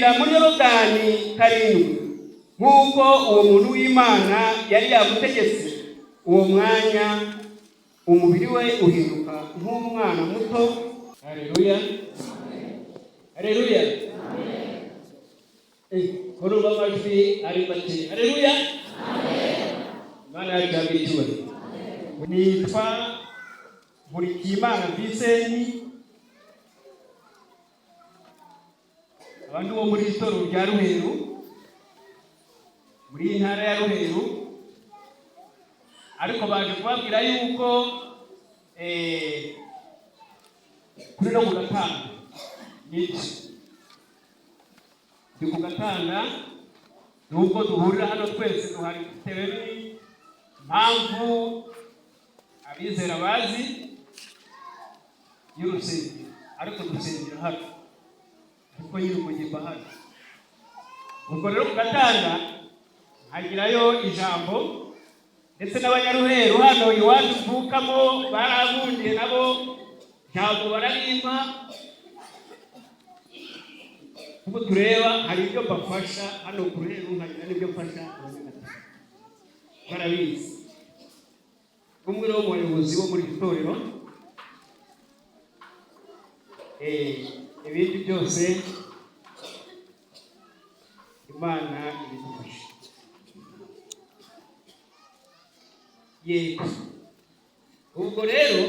akabira muri Yorodani karindwi nk'uko uwo muntu w'Imana yari yamutegetse. Uwo mwanya umubiri we uhinduka nk'umwana muto. Haleluya, haleluya. Kuruba amajwi ari make. Haleluya, Imana yacu. Nitwa Imana Vincent, abantu bo muri Toro rya Ruheru, muri ntara ya Ruheru, ariko baje kubabwira yuko kuri no Gatanga ndi ku Gatanga, nubwo duhurira hano twese duhari bitewe n'impamvu abizera bazi y'urusengero, ariko dusengera hano kuko nyiri umugimba hano. Ubwo rero ku Gatanga hagirayo ijambo, ndetse n'abanyaruheru hano iwacu mvukamo barabundiye nabo ntabwo bararimba. Kuko tureba hari ibyo bafasha hano ku Ruheru, nkagira n'ibyo mfasha barabizi. Umwe wo mu bayobozi bo muri itorero, ibindi byose Imana ibidufasha. Yego, ubwo rero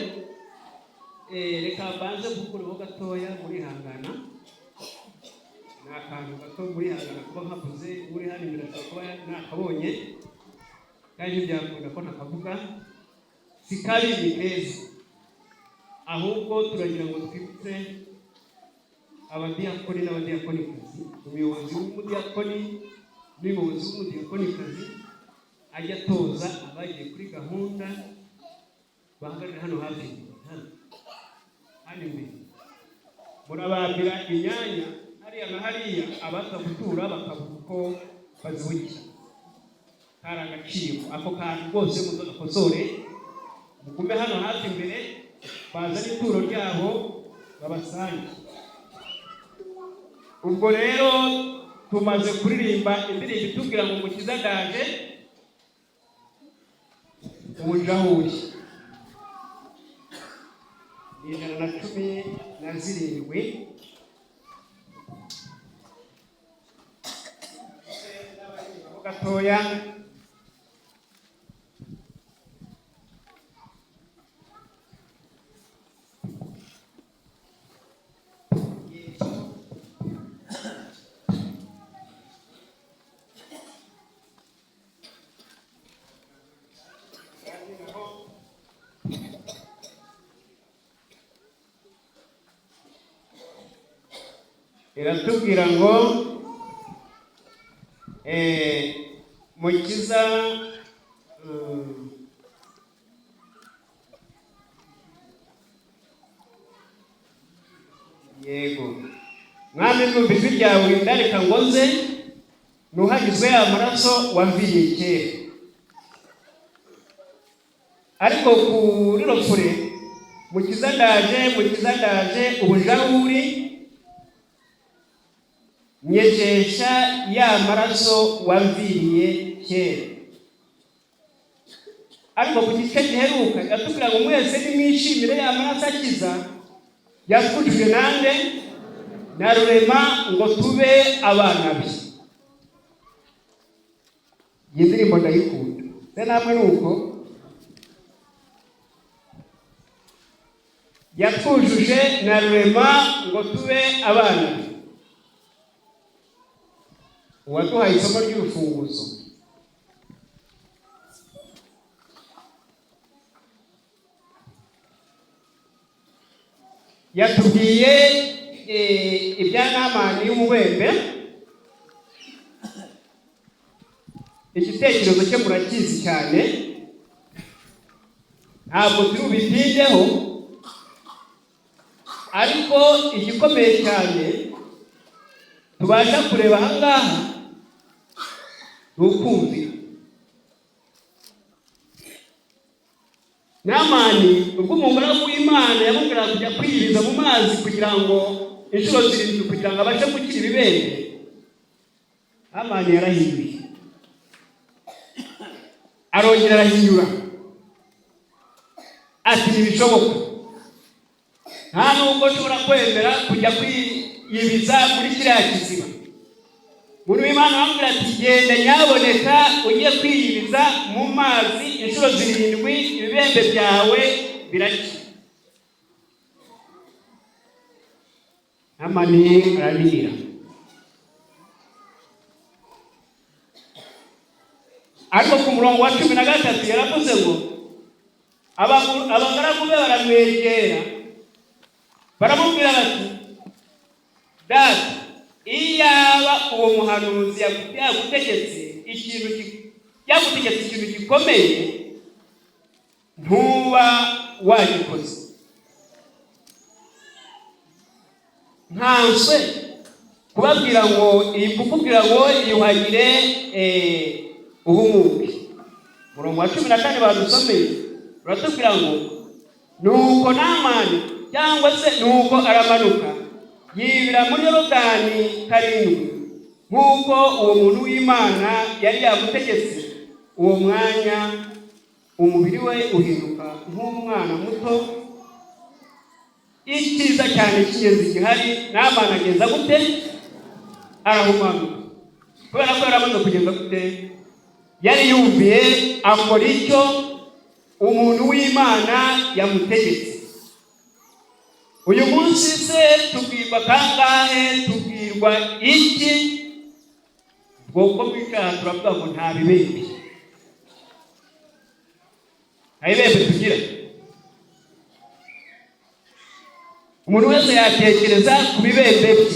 reka mbanze kukureho gatoya muri hangana. Ni akantu gato muri hangana kuba nkavuze uri hano imbere kuba nakabonye, kandi byakunda ko nakavuga. Si kabi ni keza, ahubwo turagira ngo twibutse abadiyakoni n'abadiyakonikazi, umuyobozi w'umudiyakoni n'umuyobozi w'umudiyakonikazi ajya atoza abagiye kuri gahunda bahagarara hano hafi hano imbere. Murabambira imyanya hariya na hariya, abaza gutura bakavuga uko bazivugira. Kari agaciro ako kantu rwose muzagakosore, mugume hano hafi imbere, bazane ituro ryabo babasange. Ubwo rero tumaze kuririmba indirimbo itubwira ngo Umukiza ndaje umujahuri. 117 gatoya. Iratubwira ngo Mukiza yego mwami numva ijwi ryawe ndareka ngo nze nuhagizwe amaraso wamviriye kera. Ariko kuri rofure Mukiza ndaje ubujahuri nyejesha ya maraso wamviriye kera. Ariko ku gice giheruka yatubwira ngo mwese nimwishimire ya maraso akiza yakujije nande na rurema ngo tube abana be. Iyi ndirimbo ndayikunda, se namwe nuko yakujuje na rurema ngo tube abana be. Uwaduhaye isomo ry'urufunguzo yatubwiye ibya Namani y'umubembe. Igitekerezo cye murakizi cyane, ntabwo turi bubitindeho, ariko igikomeye cyane tubasha kureba aha ngaha ni ukumvira. Namani ubwo umugaragu w'Imana yamubwiraga kujya kwiyiriza mu mazi kugira ngo inshuro 7 kugira ngo abashe gukira ibibembe, Hamani yarahinduye, arongera arahinyura ati ntibishoboka, nta nubwo nshobora kwemera kujya kwiyibiza muri kiriya kiziba. Umuntu w'Imana aramubwira ati genda nyaboneka ugiye kwiyibiza mu mazi inshuro 7, ibibembe byawe birakira. Hamani arabirira. Ariko ku murongo wa 13 yaravuze ngo abagaragu be baramwegera baramubwira bati, data, iyaba uwo muhanuzi yagutegetse ikintu gikomeye ntuba wagikoze. Nkanswe kukubwira ngo yuhagire ubumuke. Murongo wa 14 badusomeye uratubwira ngo nuko Namani cyangwa se nuko aramanuka yibira muri Yorodani 7 nk'uko uwo muntu w'Imana yari yagutegetse. Uwo mwanya umubiri we uhinduka nk'umwana muto. Icyiza cyane cy'ingenzi gihari, Namani ageza gute? Arahumanuka. Kubera ko yaramaze kugenda gute? Yari yumviye akora icyo umuntu w'Imana yamutegetse. Uyu munsi se tubwirwa kangahe? Tubwirwa iki? Bwoko bw'icyaha turavuga ngo nta bibembe. Nta bibembe tugira. Umuntu wese yatekereza ku bibembe bye,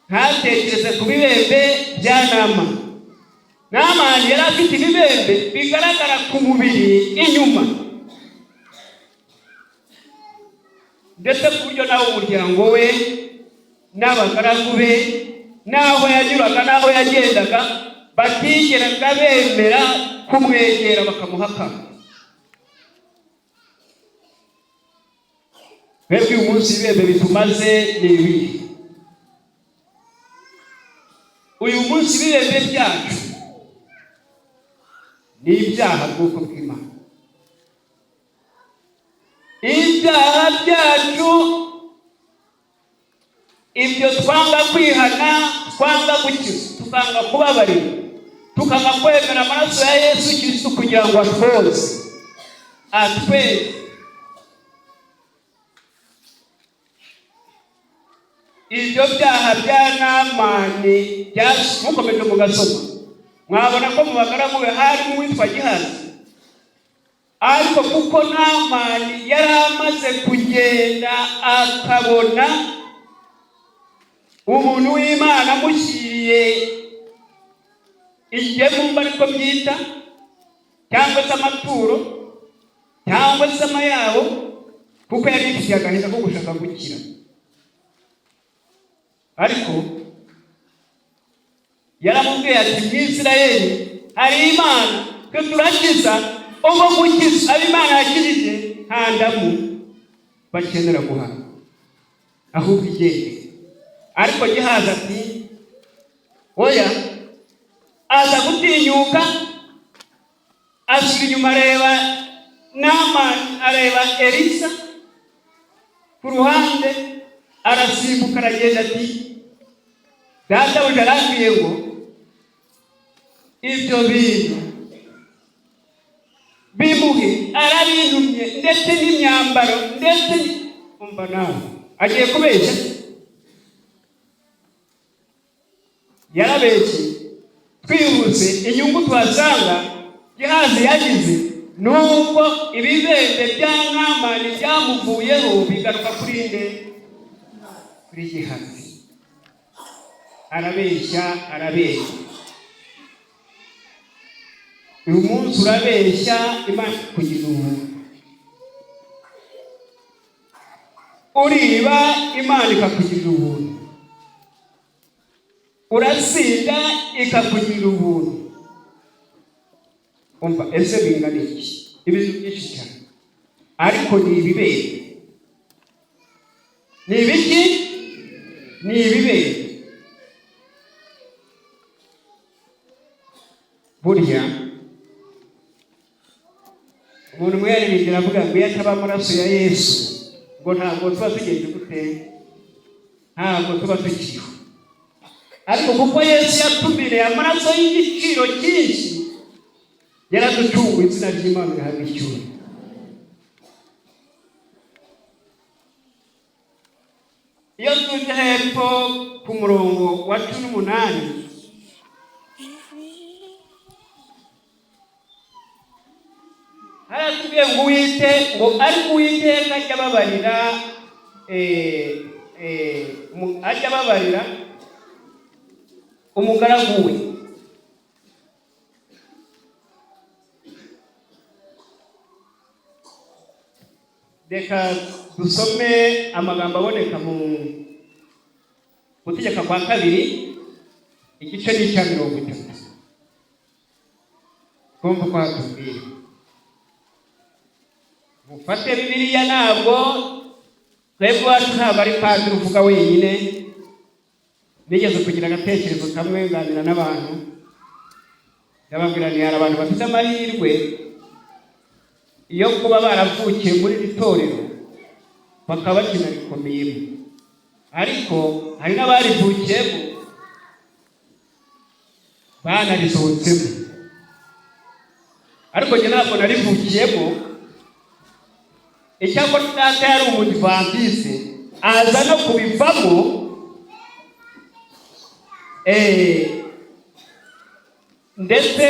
ntatekereze ku bibembe bya Namani. Namani yari afite ibibembe bigaragara ku mubiri inyuma, ndetse ku buryo nawe umuryango we n'abagaragu be n'aho yanyuraga n'aho yagendaga batigeraga bemera kumwegera bakamuhakana. Twebwe uyu munsi ibibembe bitumaze ni ibihe? Uyu munsi ibibembe byacu ni ibyaha bwoko bw'Imana. Ibyaha byacu ibyo twanga kwihana, twanga gukiza, tukanga kubabarira, tukanga kwemera amaraso ya Yesu Kristo kugira ngo atwoze, atweze. Ibyo byaha bya Namani mukomeje mugasoma, mwabona ko mu bagaragu be harimo uwitwa Gihazi. Ariko kuko Namani yari amaze kugenda akabona umuntu w'Imana amushyiriye igihembo ariko byita, cyangwa se amaturo, cyangwa se amayabo, kuko yari yifitiye agahinda ko gushaka gukira. Ariko yaramubwiye ati, mu Isirayeli hari Imana twe turakiza, ubwo gukiza Imana yakirije nta ndamu bakenera guhana, ahubwo igende. Ariko Gihazi ati oya, aza gutinyuka, asubira inyuma areba Namani, areba Elisa ku ruhande, arasimbuka aragenda ati, databuja arambwiye ngo ibyo bintu bimuhe, arabintumye ndetse n'imyambaro, ndetse umva nawe agiye kubeshya. Yarabeshye. Twihuse inyungu tuhasanga Gihazi yagize nuko ibibembe bya Namani byamuvuyeho bigaruka kuri nde? Kuri Gihazi. Arabeshya. Uyu munsi urabeshya Imana kugira ubuntu, uriba Imana ikakugirira ubuntu, urasinda ikakugirira ubuntu. Umva, ese bingana iki? Ibintu byinshi cyane. Ariko ni ibibembe. Ni ibiki? Ni ibibembe. burya umuntu umwe yaririmbye avuga ngo iyo ataba amaraso ya Yesu ngo ntabwo tuba tugenze gute, ntabwo tuba tukiriho. Ariko kuko Yesu yatumireye amaraso y'igiciro cyinshi, yaraducunguye, izina ry'Imana rihabwa icyubahiro. Iyo tujya hepfo ku murongo wa 18 haratubwiye ngo ariko Uwiteka ajya ababarira umugaragu we. Reka dusome amagambo aboneka mu Gutegeka kwa 2 igice ni cya 30. Kumva ko hatubwira mufate Bibiliya, ntabwo twebwe wacu ntabwo ari padiri uvuga wenyine. Nigeze kugira agatekerezo kamwe nganira n'abantu, ndababwira ni hari abantu bafite amahirwe iyo kuba baravukiye muri iri torero bakaba bakinarikomeyemo, ariko hari n'abarivukiyemo banarisohotsemo. Ariko njye ntabwo narivukiyemo. Icyakora data yari umudivantiste, aza no kubivamo. Ndetse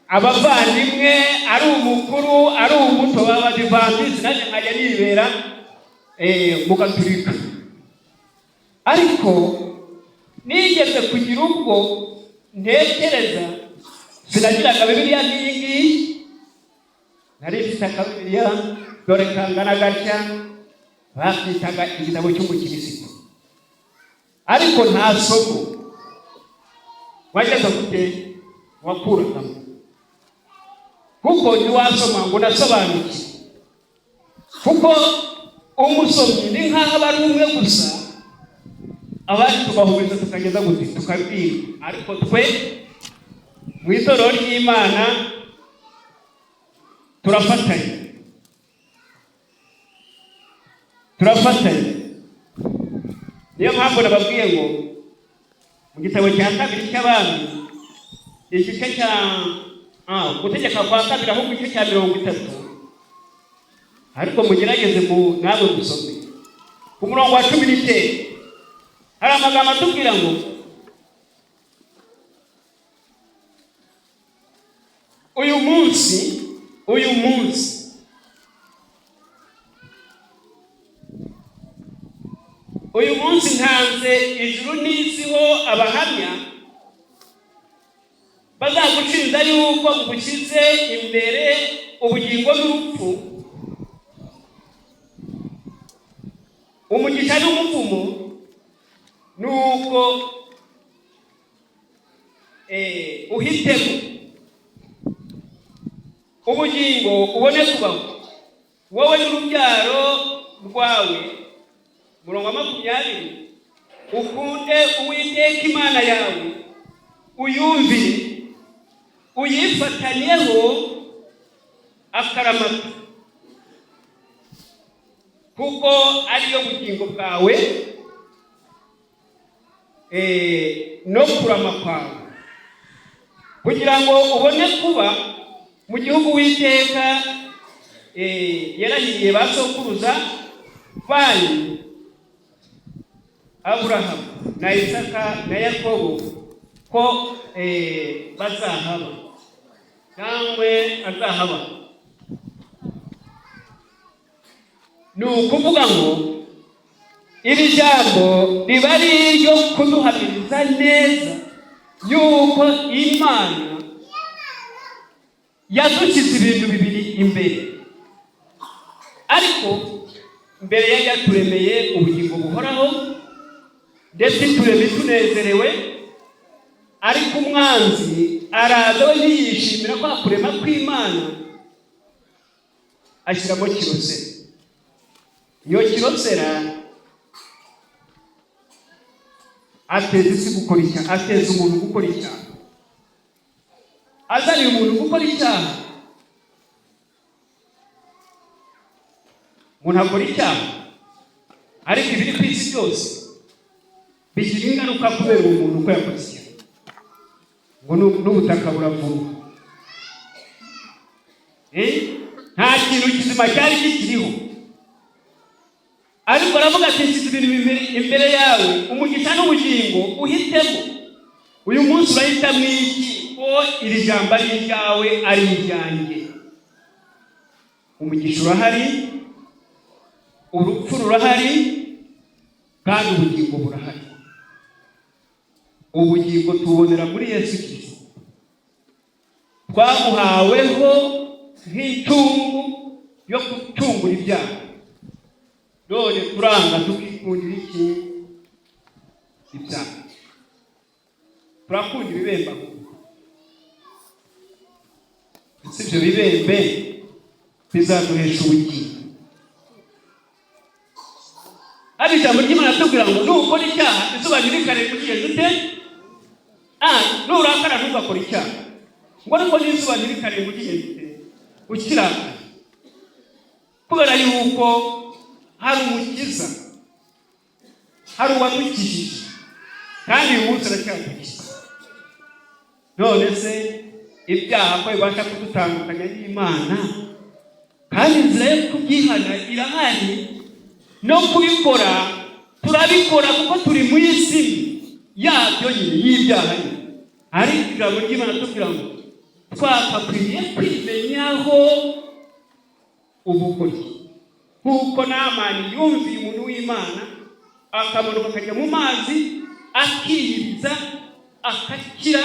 abavandimwe ari umukuru ari umuto w'abadivantiste, nanjye nkajya nibera mu Gatolika. Ariko nigeze kugira ubwo ntekereza, sinagiraga Bibiliya nk'iyi ngiyi, nari mfite akabibiliya dore kangana gatya, bakitaga igitabo cy'umukirisitu. Ariko nta somo wajyaga gute wakuragamo, kuko ntiwasoma ngo unasobanuke. Kuko umusomyi ni nk'aho aba ari umwe gusa, abandi tugahumeza tukageza gute tukabwira. Ariko twe mu itorero ry'Imana turafatanya. Niyo mpamvu nababwiye ngo mu gitabo cya 2 cy'Abami igice cya Gutegeka kwa 2 ahubwo igice cya 30, ariko mugerageze namwe gusome ku murongo wa 19. Hari amagambo atubwira ngo uyu munsi ntanze ijuru n'isi ho abahamya bazagucinza yuko ngushyize imbere ubugingo n'urupfu, umugisha n'umuvumo, nuko uhitemo ubugingo ubone kubaho wowe n'urubyaro rwawe. Murongo wa 20, ukunde Uwiteka Imana yawe, uyumvire, uyifatanyeho akaramata, kuko ariyo bugingo bwawe no kurama kwawe, kugira ngo ubone kuba mu gihugu Uwiteka yarahiriye ba sokuruza banyu Aburahamu na Isaka na Yakobo ko bazahaba cyangwa azahaba. Ni ukuvuga ngo iri jambo riba ari iryo kuduhamiriza neza yuko Imana yadushyize ibintu bibiri imbere. Ariko mbere yaturemeye ubugingo buhoraho ndetse tureme tunezerewe, ariko umwanzi araza we ntiyishimira kwa kurema kw'Imana, ashyiramo kirosera. Iyo kirosera ateza isi gukora icyaha, ateza umuntu gukora icyaha. azaniye umuntu gukora icyaha. Umuntu akora icyaha, ariko ibiri ku isi byose bigira ingaruka kubera umuntu uko yakoze icyaha. Ngo n'ubutaka buravuma. Nta kintu kizima cyari kikiriho, ariko aravuga ati nshyize ibintu imbere yawe, umugisha n'ubugingo, uhitemo. Uyu munsi urahitamo iki? Ko iri jambo ari iryawe, ari iryanjye. Umugisha urahari, urupfu rurahari, kandi ubugingo burahari. Ubugingo tubonera muri Yesu Kristo, twamuhaweho nk'itungu yo gucungura ibyaha. None turanga tukikundira iki? Ibyaha. Turakunda ibibembe ahubwo. Ibyo bibembe bizaduhesha ubugingo. Ari ijambo ry'Imana tubwira ngo nukora icyaha izuba ntirikare kugeza ute? Nurakara ntugakora icyaha. Ngo ariko n'izuba ntirikare kugeza ute? Ukiraka. Kubera yuko hari umukiza, hari uwadukijije, kandi uyu munsi aracyadukiza. None se ibyaha ko bibasha kudutandukanya n'Imana, kandi inzira yo kubyihana irahari, no kubikora turabikora kuko turi mu isi yabyo nyine y'ibyaha. Ariko ijambo ry'Imana tubwira ngo twakakwiriye kwimenyaho ubugoryi, nk'uko Namani yumviye umuntu w'Imana akamanuka akajya mu mazi akiyiriza akakira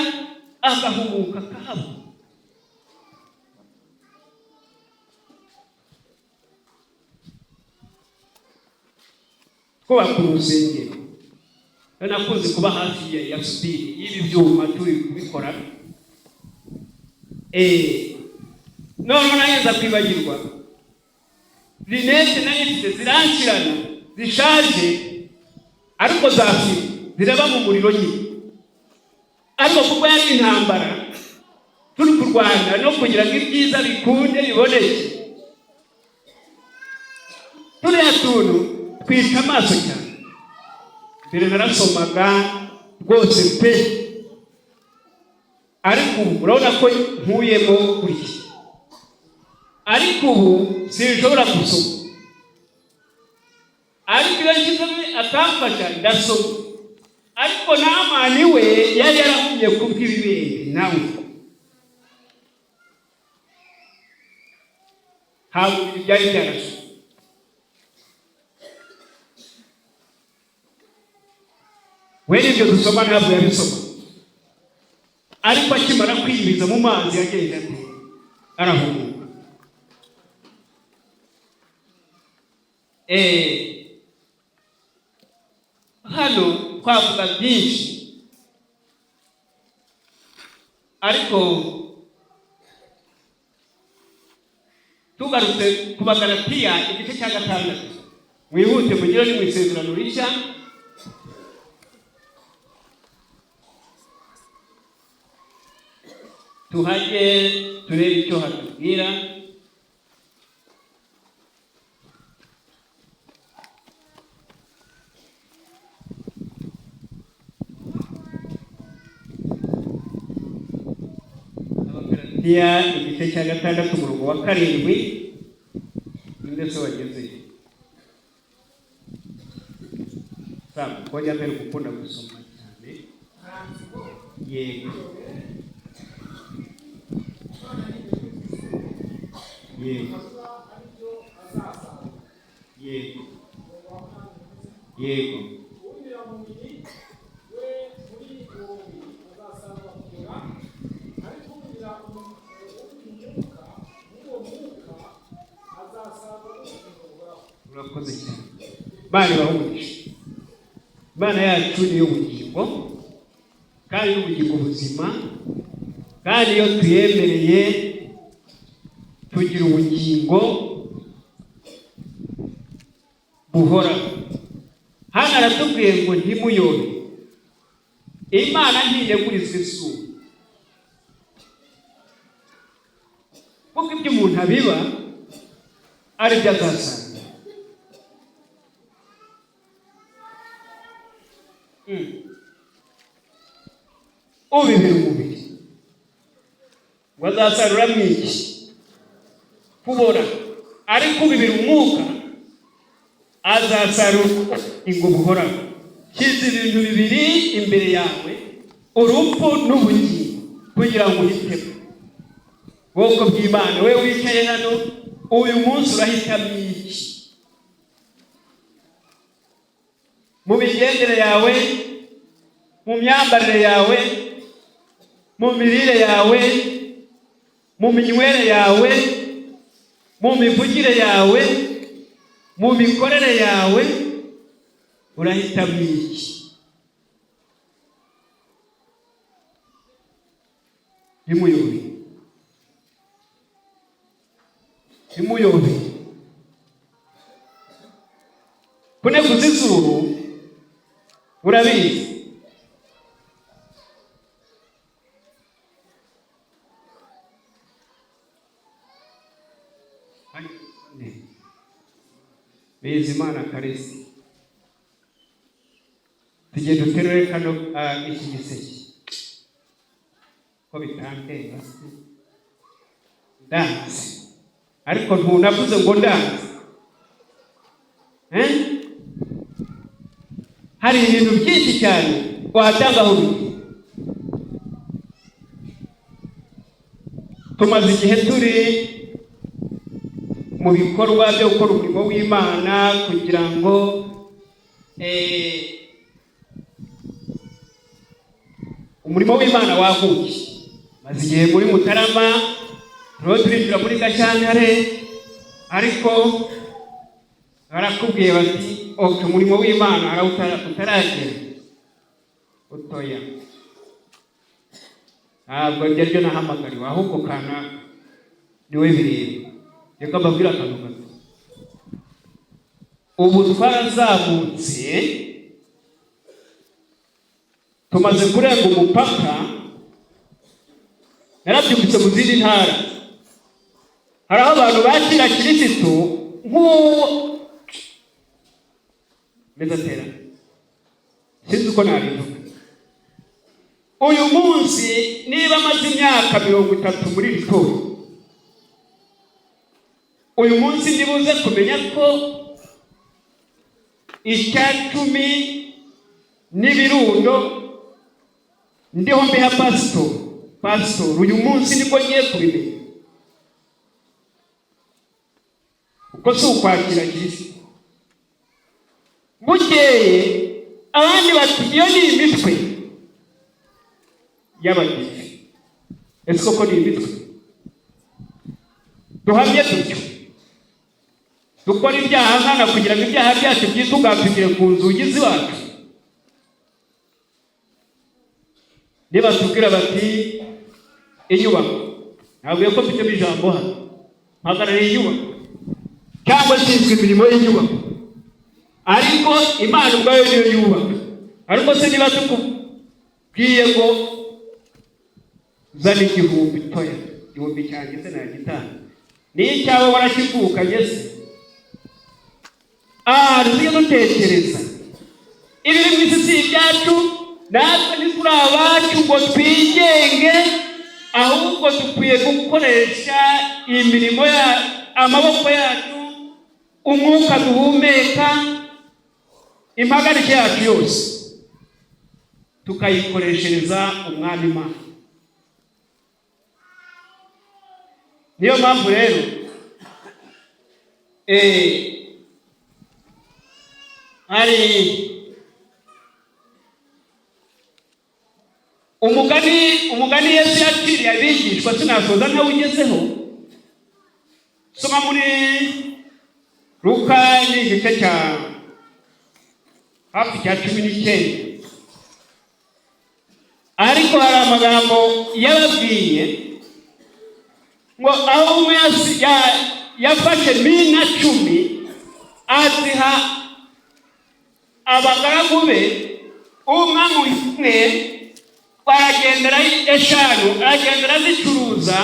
agahumuka akahaba. Kubaka urusengero, nakunze kuba hafi ya sudire y'ibi byuma turi kubikora. None nayenza kwibagirwa, rinete nayifite zirankirana zishaje, ariko zafite ziraba mu muriro nyine. Ariko kuko yari intambara turi kurwana no kugira ngo ibyiza bikunde biboneke, turiya tuntu twica amaso cyane. Mbere narasomaga rwose pe, ariko ubu urabona ko nkuyemo gutya. Ariko ubu sinshobora gusoma, ariko iyo nshizemo akamfasha ndasoma. Ariko Namani we yari yarahumye kubw'ibibembe nawe. Ntabwo byari byarashe. We n'ibyo dusoma ntabwo yabisoma, ariko akimara kwiyiriza mu mazi yagenda arahumuka. Hano twavuga byinshi, ariko tugarutse ku Bagalatiya igice cya 6. Mwihute mugire ni mu isezerano rishya. Tuhajye turebe icyo hatubwira. Abagalatiya igice cya 6 umurongo wa 7 ndetse wageze. Sawa, koja mbere gukunda gusoma cyane. Yego. Yego. Yego. Yego. Urakoze cyane. Bari bahumugisha. Bana yacu niyo bugingo, kandi n'ubugingo buzima, kandi iyo tuyemereye tugira ubugingo buhora. Hano aratubwiye ngo ntimuyobe, Imana ntinegurizwa isura. umuntu abiba ari byo azasarura. Ubibira umubiri ngo azasarura mwiki kubora, ariko ubibira umwuka azasarura ingo buhoraho. Kiza ibintu bibiri imbere yawe, urupfu n'ubugingo, kugira ngo uhitemo. Bwoko bw'Imana, we wicaye hano uyu munsi urahitamo iki? Mu migendere yawe, mu myambarire yawe, mu mirire yawe, mu minywere yawe, mu mivugire yawe, mu mikorere yawe, urahitamo iki? Bimuyobe, bimuyobe. Kuneguza izuru urabizi. Bizimana Karisi, tugiye duterure kano iki giseke ko bitandeba ndanze, ariko ntunavuze ngo ndanze. Hari ibintu byinshi cyane watangaho biki. Tumaze igihe turi mu bikorwa byo gukora umurimo w'Imana kugira ngo umurimo w'Imana waguke. Maze igihe muri Mutarama, turinjira muri Gashyantare, ariko barakubwiye bati umurimo w'Imana utaragera utoya. Ntabwo ryo nahamagariwe, ahubwo kanaka niwe bireba. Reka mbabwire akantu gato. Ubu twarazamutse, tumaze kurenga umupaka, narabyumvise mu zindi ntara. Hari aho abantu bakira Kristo mezatera, sinzi uko nabivuga. Uyu munsi niba amaze imyaka 30 muri Ritoya, uyu munsi ndibuze kumenya ko icyacumi n'ibirundo ndiho mbiha pastor. Uyu munsi niko ngiye kubimenya. Uko si ukwakira Kristo. Bukeye abandi bati iyo ni imitwe y'abadive. Ese koko ni imitwe? Duhamye dutyo, dukora ibyaha nkana kugira ngo ibyaha byacu byitugapfire ku nzugi z'iwacu. Niba tubwira bati inyubako, ntabwo ko mfite ijambo hano, mpagarariye inyubako cyangwa nshinzwe imirimo y'inyubako, ariko Imana ubwayo niyo yubaka. Ariko se niba tukubwiye ngo zana igihumbi toya, igihumbi cyanjye se nagitanga, n'icyawe warakivukanye se? Tugiye dutekereza ibiri mu isi si ibyacu, natwe ntituri abacu ngo twigenge, ahubwo dukwiye gukoresha imirimo amaboko yacu, umwuka duhumeka, impagarike yacu yose tukayikoreshereza Umwami Imana. Niyo mpamvu rero hari umugani Yesu yaciriye abigishwa, sinasoza ntawugezeho. Soma muri Luka n'igice cya hafi cya 19. Ariko hari amagambo yababwiye ngo aho umwe yafashe mina 10 aziha abagaragu be, umwe baragendera 5 aragendera zicuruza,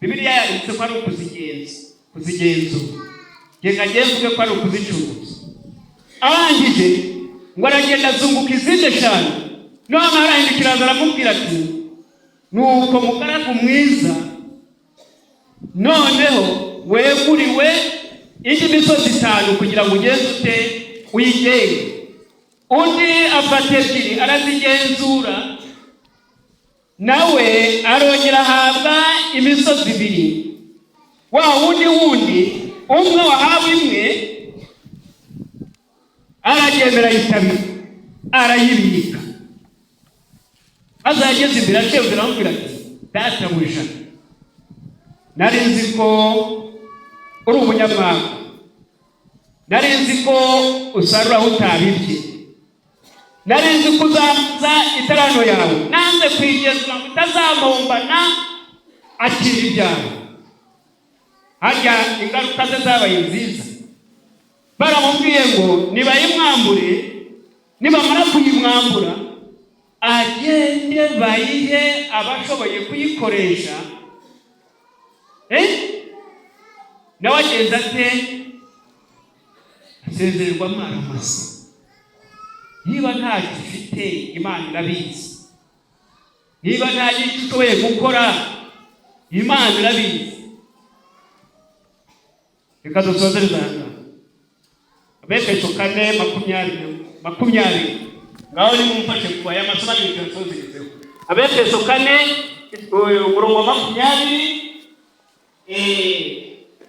Bibiliya yanditse ko ari ukuzigenzura. Ngiye mvuge ko ari ukuzicuruza. Arangije ngo aragenda azunguka izindi 5. None arahindukira aramubwira ati, nuko mugaragu mwiza, noneho weguriwe indi misozi 5 kugira ngo ugeze ute uyigenge. Undi afata 2 arazigenzura, nawe arongera ahabwa imisozi 2. Wa wundi umwe wahawe imwe aragendera yitabira arayibika. Azageze imbere ashebwe aramubwira ati, databuja, nari nzi ko uri umunyamwaka, nari nzi ko usarura aho utabibye, nari nzi ko uzaza itarano yawe, nanze kwigenzura ngo utazamumbana akira ibyawe. Harya ingaruka ze zabaye nziza. Baramubwiye ngo nibayimwambure, nibamara kuyimwambura agende bayihe abashoboye kuyikoresha. Nawe agenda ate? Asezererwa amara masa. Niba ntacyo ufite Imana irabizi. Niba nta gicyo ushoboye gukora Imana irabizi. Reka dusozereze hano. Abefeso 4:20. Ngaho nimumfashe kuba aya masomo y'Efeso. Abefeso 4:20.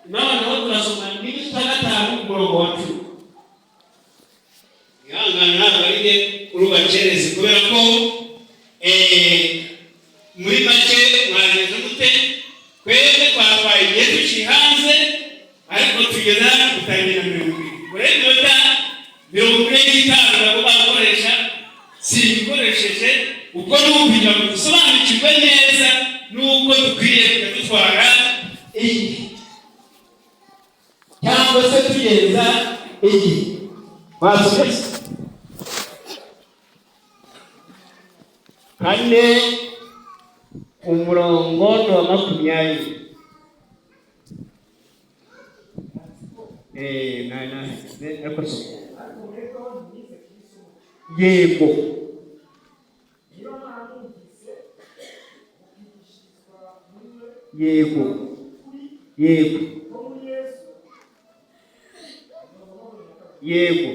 Noneho turasoma n'ibisa 5 umurongo wa 10. Ihangana baride urubacereze kubera ko muri make mwageze mute kwebe twabaye igihe ducihanze ariko tugeza kutangira 20. Kure nota 25 nabo bakoresha sibikoresheje uko n'ubugira ngo dusobanukirwe neza nuko dukwiye kudutwara iki cyangwa se tugenza iki. Wasomese 4:20. Yego. Yego. Yego. Yego.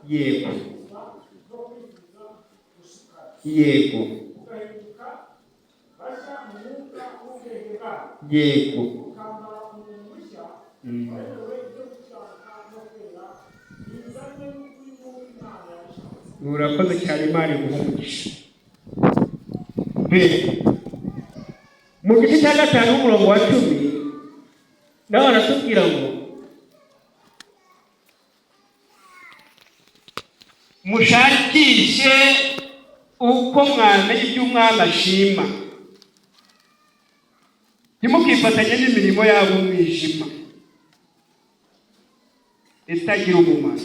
Yego. Yego. Yego. Urakoze cyane Imana iguhumugisha. Mu gice cya 5 umurongo wa 10 naho aratubwira ngo mushakishe uko mwamenye ibyo Umwana ashima, ntimukifatanye n'imirimo yabo umwijima itagira umumaro,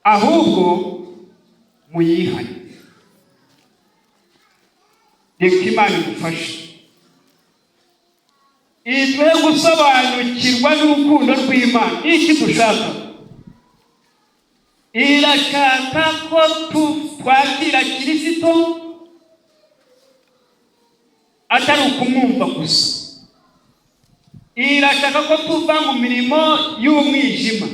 ahubwo muyihane. Reka Imana idufashe iduhe gusobanukirwa n'urukundo rw'Imana. Iki dushaka, irashaka ko twakira Kristo atari ukumwumva gusa. Irashaka ko tuva mu mirimo y'umwijima.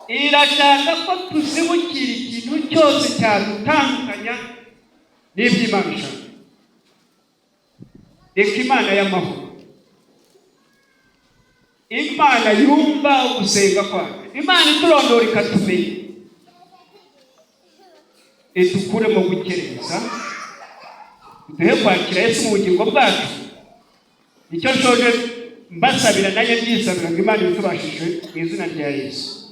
Irashaka ko tuzibukira ikintu cyose cyadutandukanya n'iby'Imana ishaka. Reka Imana y'amahoro, Imana yumva gusenga kwacu, Imana iturondora ikatumenya, idukuremo gukereza, duhe kwakira Yesu mu bugingo bwacu. Icyo nshoje mbasabira nanjye byisabira ngo Imana itubashije mu izina rya Yesu.